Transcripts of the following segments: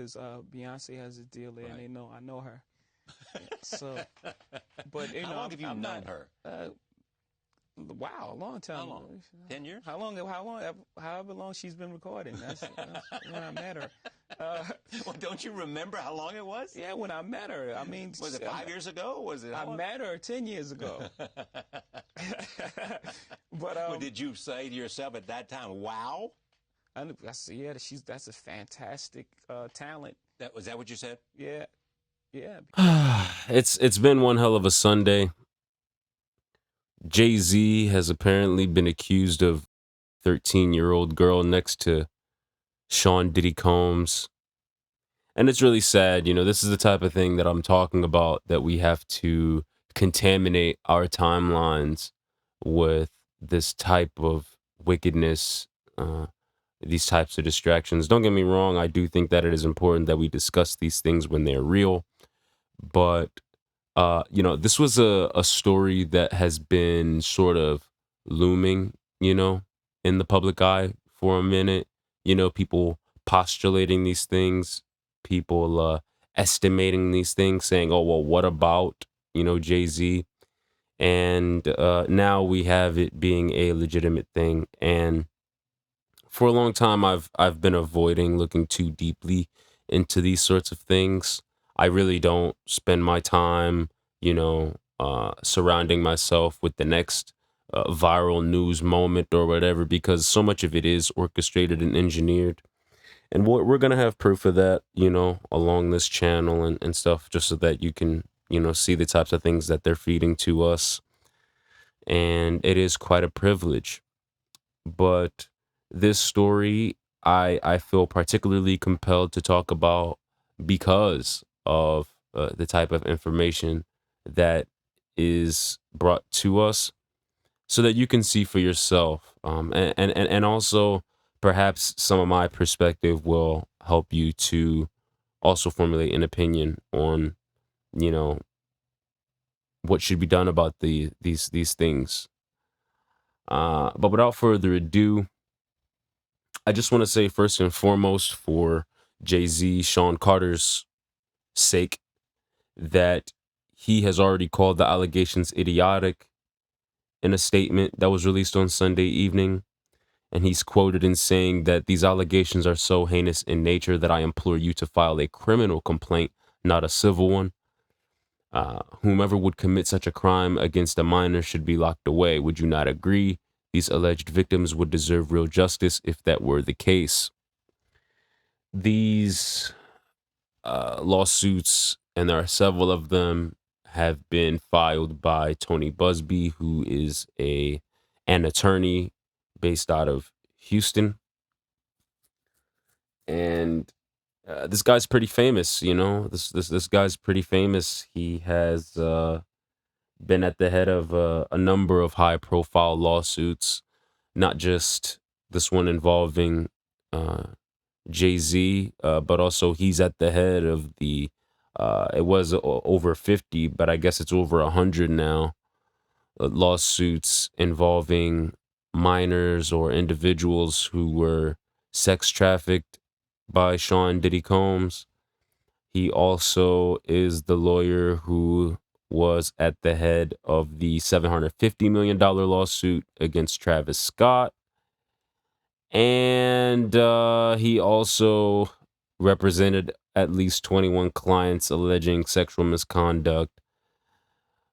because Beyonce has a deal there, and Right. they know I know her. Yeah, so, but How long have you I'm known not. her? Uh, wow, a long How time. long? 10 years? How long? How long? However long she's been recording. That's when I met her. Uh, Well, don't you remember how long it was? yeah, when I met her. I mean, Was it 5 years ago? Was it I how long? met her 10 years ago. But Well, did you say to yourself at that time, "Wow"? I see. Yeah, that's a fantastic talent. Was that what you said? Yeah, yeah. It's been one hell of a Sunday. Jay-Z has apparently been accused of 13-year-old girl next to Sean Diddy Combs. And it's really sad. This is the type of thing that I'm talking about, that we have to contaminate our timelines with this type of wickedness, these types of distractions. Don't get me wrong, I do think that it is important that we discuss these things when they're real. But this was a story that has been sort of looming, in the public eye for a minute. People postulating these things, people estimating these things, saying, "Oh, well, what about, Jay-Z?" And now we have it being a legitimate thing. And for a long time, I've been avoiding looking too deeply into these sorts of things. I really don't spend my time, surrounding myself with the next viral news moment or whatever, because so much of it is orchestrated and engineered. And we're gonna have proof of that, along this channel and stuff, just so that you can, see the types of things that they're feeding to us. And it is quite a privilege. But this story, I feel particularly compelled to talk about because of the type of information that is brought to us, so that you can see for yourself, and also perhaps some of my perspective will help you to also formulate an opinion on, you know what should be done about these things. But without further ado, I just want to say, first and foremost, for Jay-Z, Sean Carter's sake, that he has already called the allegations idiotic in a statement that was released on Sunday evening. And he's quoted in saying that these allegations are so heinous in nature that I implore you to file a criminal complaint, not a civil one. Whomever would commit such a crime against a minor should be locked away. Would you not agree? These alleged victims would deserve real justice if that were the case. These lawsuits, and there are several of them, have been filed by Tony Busby, who is an attorney based out of Houston. And this guy's pretty famous, This guy's pretty famous. He has been at the head of a number of high-profile lawsuits, not just this one involving Jay-Z, but also he's at the head of it was over 50, but I guess it's over 100 now, lawsuits involving minors or individuals who were sex trafficked by Sean Diddy Combs. He also is the lawyer who was at the head of the $750 million lawsuit against Travis Scott. And he also represented at least 21 clients alleging sexual misconduct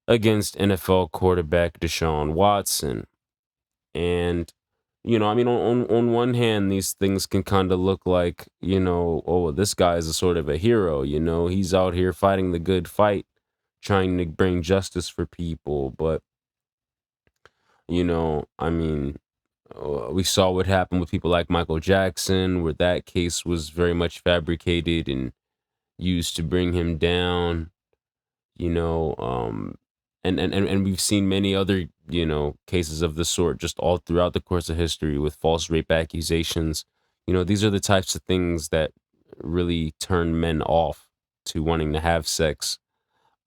against NFL quarterback Deshaun Watson. And, I mean, on one hand, these things can kind of look like, oh, this guy is a sort of a hero, he's out here fighting the good fight, trying to bring justice for people. But, I mean, we saw what happened with people like Michael Jackson, where that case was very much fabricated and used to bring him down, you know, um, and we've seen many other, cases of the sort just all throughout the course of history with false rape accusations. These are the types of things that really turn men off to wanting to have sex,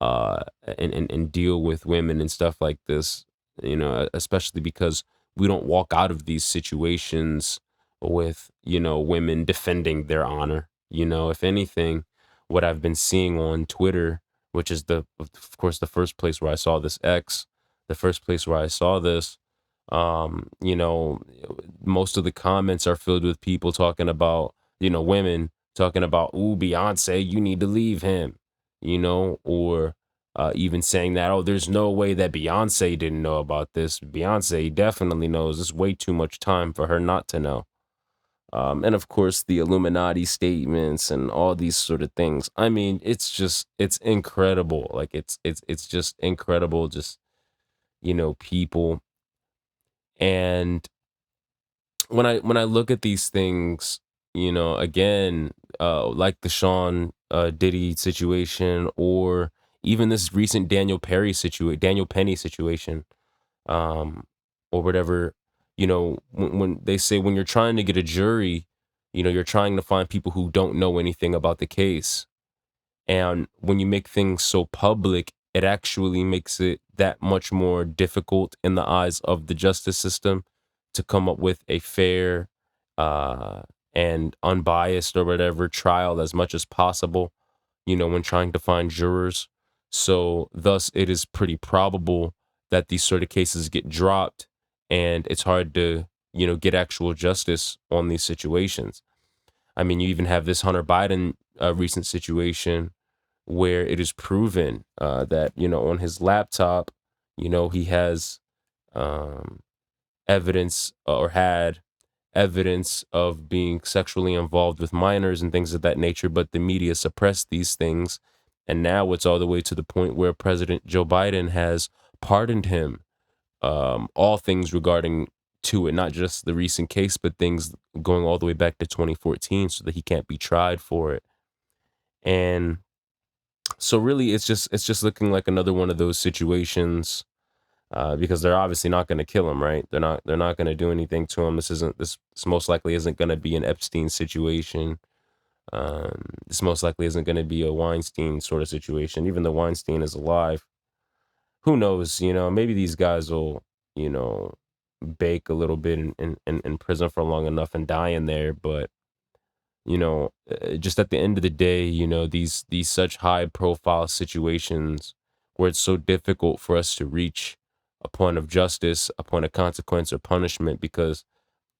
and deal with women and stuff like this, especially because we don't walk out of these situations with, women defending their honor. You know, if anything, what I've been seeing on Twitter, which is of course, the first place where I saw this X, the first place where I saw this, you know, most of the comments are filled with people talking about, you know, women talking about, ooh, Beyonce, you need to leave him, you know, or even saying that, oh, there's no way that Beyonce didn't know about this. Beyonce definitely knows. It's way too much time for her not to know. And of course, the Illuminati statements and all these sort of things. I mean, it's incredible. Like it's just incredible. Just, you know, people. And when I look at these things, you know, again, like the Sean Diddy situation, or even this recent Daniel Penny situation, um, or whatever, you know, when they say when you're trying to get a jury, you know, you're trying to find people who don't know anything about the case. And when you make things so public, it actually makes it that much more difficult in the eyes of the justice system to come up with a fair uh, and unbiased or whatever trial as much as possible, you know, when trying to find jurors. So, thus, it is pretty probable that these sort of cases get dropped and it's hard to, you know, get actual justice on these situations. I mean, you even have this Hunter Biden recent situation where it is proven that, you know, on his laptop, you know, he has um, evidence or had evidence of being sexually involved with minors and things of that nature, but the media suppressed these things. And now it's all the way to the point where President Joe Biden has pardoned him, all things regarding to it, not just the recent case, but things going all the way back to 2014 so that he can't be tried for it. And so really it's just looking like another one of those situations, because they're obviously not going to kill him, right? They're not going to do anything to him. This most likely isn't going to be an Epstein situation. This most likely isn't going to be a Weinstein sort of situation. Even though Weinstein is alive, who knows? You know, maybe these guys will, you know, bake a little bit in prison for long enough and die in there. But you know, just at the end of the day, you know, these such high profile situations where it's so difficult for us to reach a point of justice, a point of consequence or punishment, because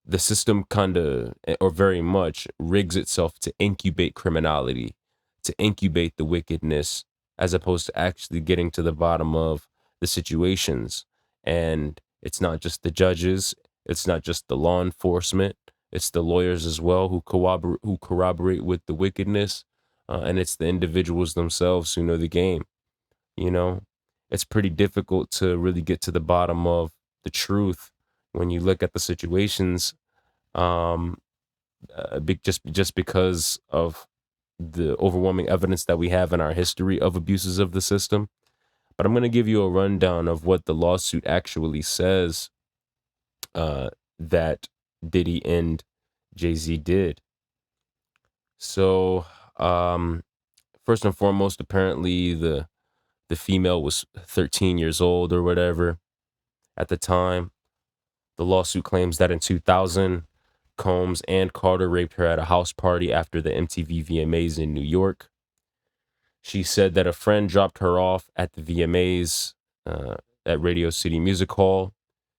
the system kind of, or very much, rigs itself to incubate criminality, to incubate the wickedness, as opposed to actually getting to the bottom of the situations. And it's not just the judges, it's not just the law enforcement, it's the lawyers as well who corroborate with the wickedness, and it's the individuals themselves who know the game. You know, it's pretty difficult to really get to the bottom of the truth when you look at the situations, um, just because of the overwhelming evidence that we have in our history of abuses of the system. But I'm going to give you a rundown of what the lawsuit actually says that Diddy and Jay-Z did. So, first and foremost, apparently the female was 13 years old or whatever at the time. The lawsuit claims that in 2000, Combs and Carter raped her at a house party after the MTV VMAs in New York. She said that a friend dropped her off at the VMAs at Radio City Music Hall.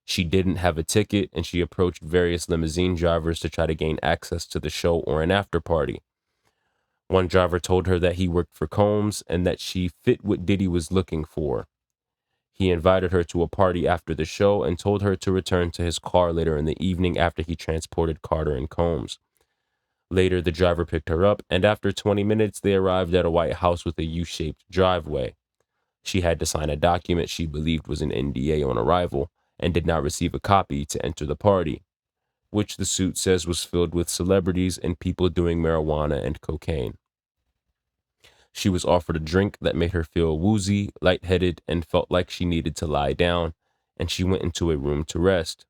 She didn't have a ticket, and she approached various limousine drivers to try to gain access to the show or an after party. One driver told her that he worked for Combs and that she fit what Diddy was looking for. He invited her to a party after the show and told her to return to his car later in the evening after he transported Carter and Combs. Later, the driver picked her up, and after 20 minutes, they arrived at a white house with a U-shaped driveway. She had to sign a document she believed was an NDA on arrival and did not receive a copy to enter the party, which the suit says was filled with celebrities and people doing marijuana and cocaine. She was offered a drink that made her feel woozy, lightheaded, and felt like she needed to lie down, and she went into a room to rest.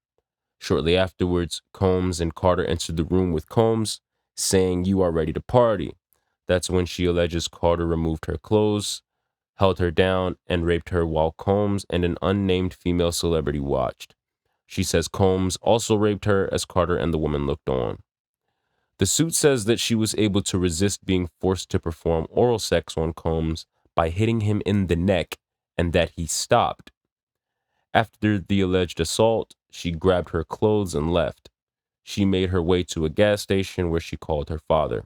Shortly afterwards, Combs and Carter entered the room with Combs, saying, "You are ready to party." That's when she alleges Carter removed her clothes, held her down, and raped her while Combs and an unnamed female celebrity watched. She says Combs also raped her as Carter and the woman looked on. The suit says that she was able to resist being forced to perform oral sex on Combs by hitting him in the neck and that he stopped. After the alleged assault, she grabbed her clothes and left. She made her way to a gas station where she called her father.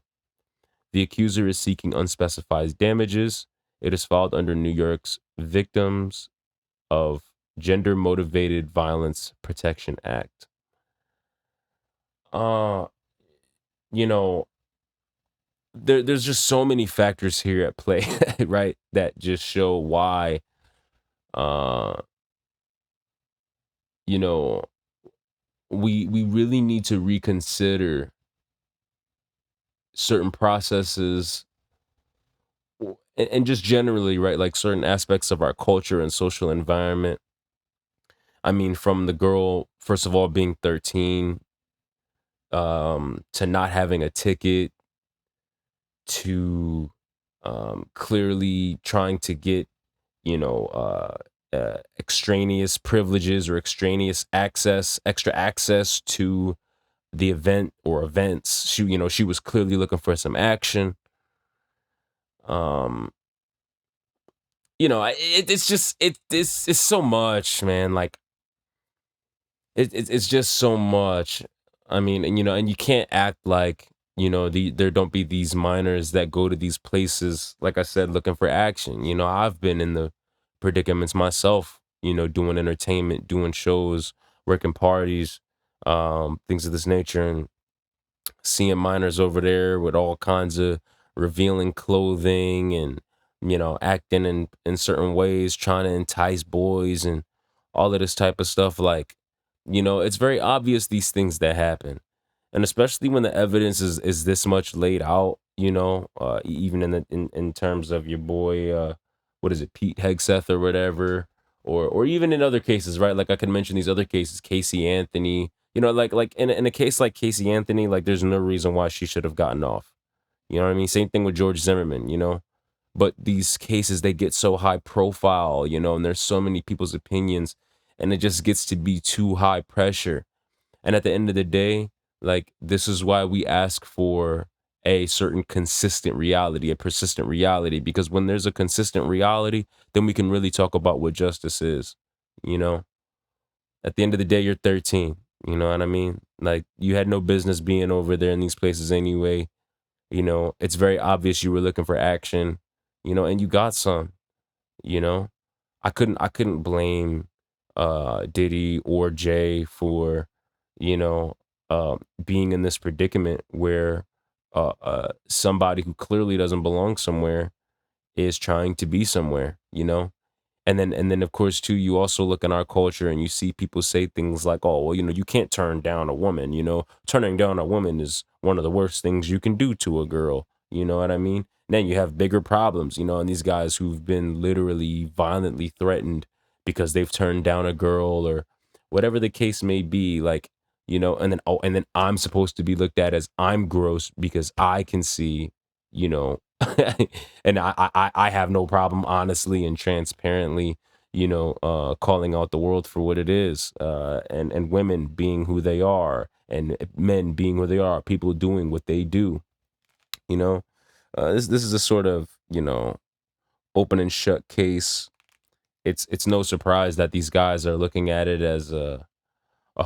The accuser is seeking unspecified damages. It is filed under New York's Victims of Gender Motivated Violence Protection Act. Uh, you know, there's just so many factors here at play, right? That just show why, uh, you know, we really need to reconsider certain processes and just generally, right? Like certain aspects of our culture and social environment. I mean, from the girl, first of all, being 13, to not having a ticket, to clearly trying to get, extraneous privileges or extraneous access, extra access to the event or events. She was clearly looking for some action. Um, it's just it's so much, man. Like it's just so much. I mean, and you can't act like there don't be these minors that go to these places, like I said, looking for action. I've been in the predicaments myself. Doing entertainment, doing shows, working parties, things of this nature, and seeing minors over there with all kinds of revealing clothing and acting in certain ways, trying to entice boys and all of this type of stuff. Like, it's very obvious these things that happen, and especially when the evidence is this much laid out. Even in terms of your boy, what is it, Pete Hegseth or whatever, or even in other cases, right? Like I could mention these other cases, Casey Anthony. Like in a case like Casey Anthony, like there's no reason why she should have gotten off. You know what I mean? Same thing with George Zimmerman. But these cases, they get so high profile, and there's so many people's opinions, and it just gets to be too high pressure. And at the end of the day, like, this is why we ask for a certain consistent reality, a persistent reality, because when there's a consistent reality, then we can really talk about what justice is. you know at the end of the day, you're 13. You know what I mean? Like, you had no business being over there in these places anyway. It's very obvious you were looking for action, and you got some. You know, I couldn't blame Diddy or Jay for, you know, being in this predicament where somebody who clearly doesn't belong somewhere is trying to be somewhere, and then of course too, you also look in our culture and you see people say things like, oh, well, you can't turn down a woman. Turning down a woman is one of the worst things you can do to a girl. You know what I mean? And then you have bigger problems, and these guys who've been literally violently threatened because they've turned down a girl or whatever the case may be. Like, and then I'm supposed to be looked at as I'm gross because I can see, you know and I have no problem honestly and transparently, calling out the world for what it is, and women being who they are, and men being who they are, people doing what they do. You know, this is a sort of open and shut case. It's no surprise that these guys are looking at it as a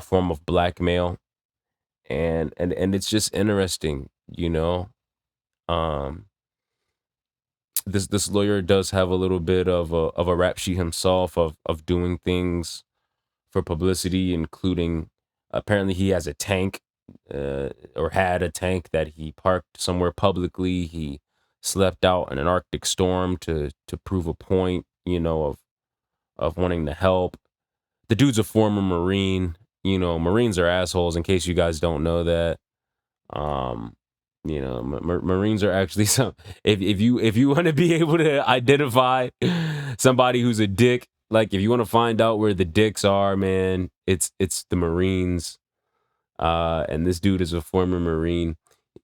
form of blackmail, and it's just interesting. Um, this lawyer does have a little bit of a rap sheet himself of doing things for publicity, including apparently he has a tank, or had a tank that he parked somewhere publicly. He slept out in an Arctic storm to prove a point, of wanting to help. The dude's a former Marine. Marines are assholes, in case you guys don't know that. um Marines are actually some. If you want to be able to identify somebody who's a dick, like if you want to find out where the dicks are, man, it's the Marines. And this dude is a former Marine.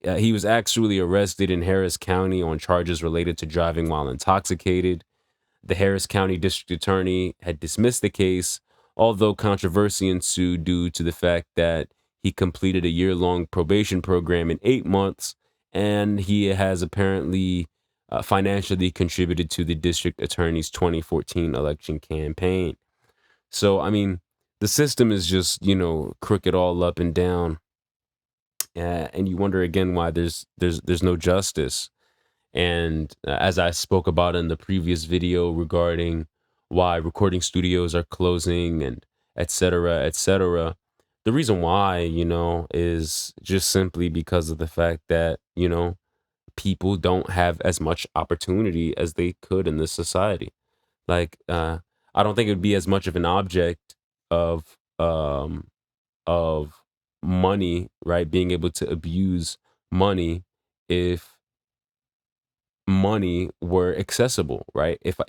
He was actually arrested in Harris County on charges related to driving while intoxicated. The Harris County District Attorney had dismissed the case, although controversy ensued due to the fact that He completed a year-long probation program in 8 months, and he has apparently financially contributed to the district attorney's 2014 election campaign. So, I mean, the system is just, crooked all up and down. And you wonder again why there's no justice. And as I spoke about in the previous video regarding why recording studios are closing and et cetera, et cetera, the reason why, is just simply because of the fact that, people don't have as much opportunity as they could in this society. Like, I don't think it would be as much of an object of of money, right? Being able to abuse money if money were accessible, right? If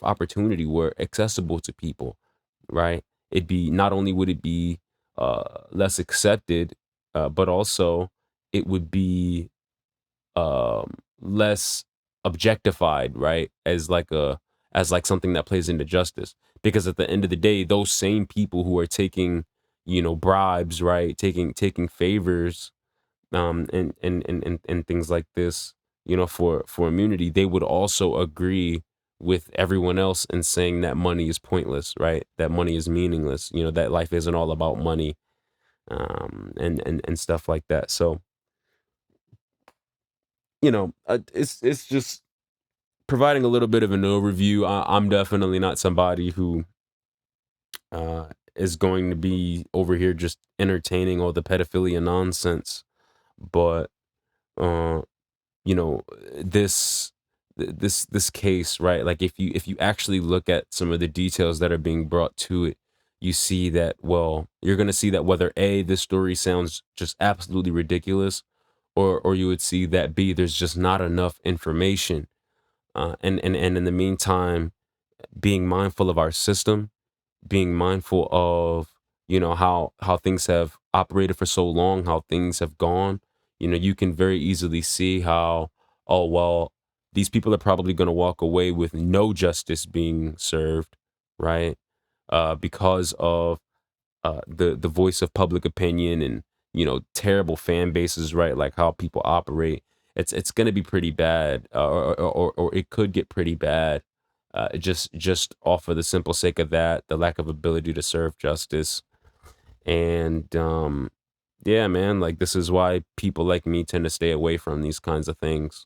opportunity were accessible to people, right? It'd be, not only would it be less accepted, but also it would be less objectified, right? As like something that plays into justice. Because at the end of the day, those same people who are taking, bribes, right? Taking favors, and things like this, for immunity, they would also agree with everyone else in saying that money is pointless, right? That money is meaningless, that life isn't all about money, and stuff like that. So, it's just providing a little bit of an overview. I'm definitely not somebody who is going to be over here just entertaining all the pedophilia nonsense, but uh, you know this case, right? Like, if you actually look at some of the details that are being brought to it, you see that, well, you're going to see that whether A, this story sounds just absolutely ridiculous, or you would see that B, there's just not enough information, and in the meantime, being mindful of our system, being mindful of, how things have operated for so long, how things have gone. You can very easily see how, oh well, these people are probably going to walk away with no justice being served, right? Because of the voice of public opinion, and terrible fan bases, right? Like how people operate. It's going to be pretty bad, or it could get pretty bad, just off of the simple sake of that, the lack of ability to serve justice. And yeah, man, like, this is why people like me tend to stay away from these kinds of things.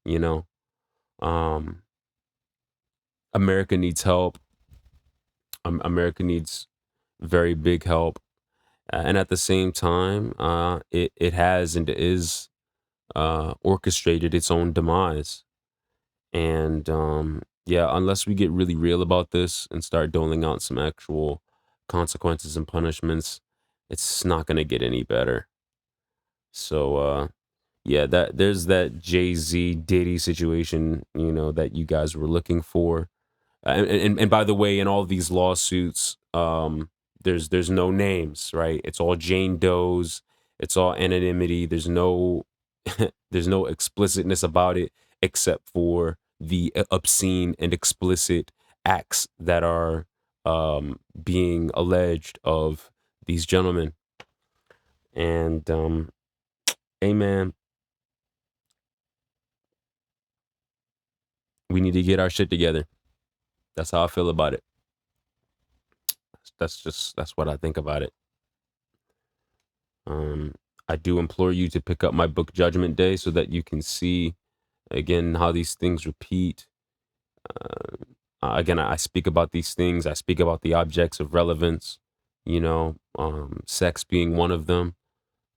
you know um America needs help. America needs very big help. And at the same time, it has and is orchestrated its own demise. And yeah, unless we get really real about this and start doling out some actual consequences and punishments, it's not going to get any better. So yeah, that there's that Jay-Z Diddy situation, that you guys were looking for. And by the way, in all these lawsuits, there's no names, right? It's all Jane Doe's. It's all anonymity. There's no there's no explicitness about it, except for the obscene and explicit acts that are being alleged of these gentlemen. And hey, man, we need to get our shit together. That's how I feel about it. That's what I think about it. Um, I do implore you to pick up my book Judgment Day, so that you can see again how these things repeat. Again, I speak about these things. I speak about the objects of relevance. Sex being one of them.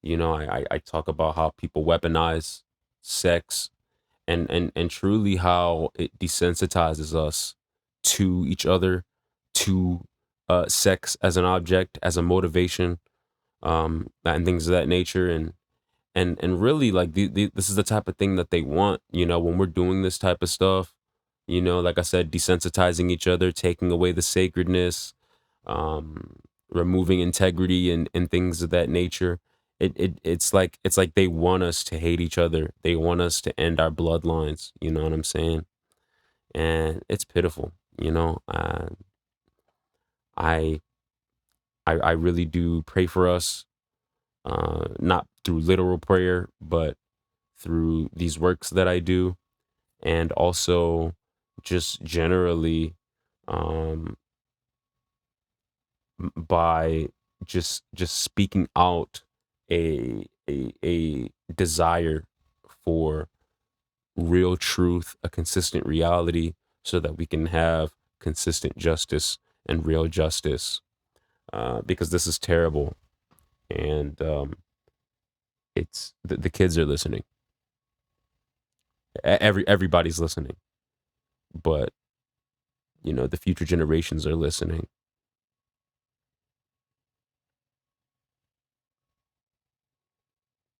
I talk about how people weaponize sex, and truly how it desensitizes us to each other, to sex as an object, as a motivation, and things of that nature. And really, like, this is the type of thing that they want, when we're doing this type of stuff. Like I said, desensitizing each other, taking away the sacredness, um removing integrity, and things of that nature. It's like they want us to hate each other. They want us to end our bloodlines. You know what I'm saying? And it's pitiful. I I really do pray for us. not through literal prayer, but through these works that I do, and also just generally um, by just speaking out a desire for real truth, a consistent reality, so that we can have consistent justice and real justice. Because this is terrible, and it's the kids are listening. Everybody's listening, but the future generations are listening.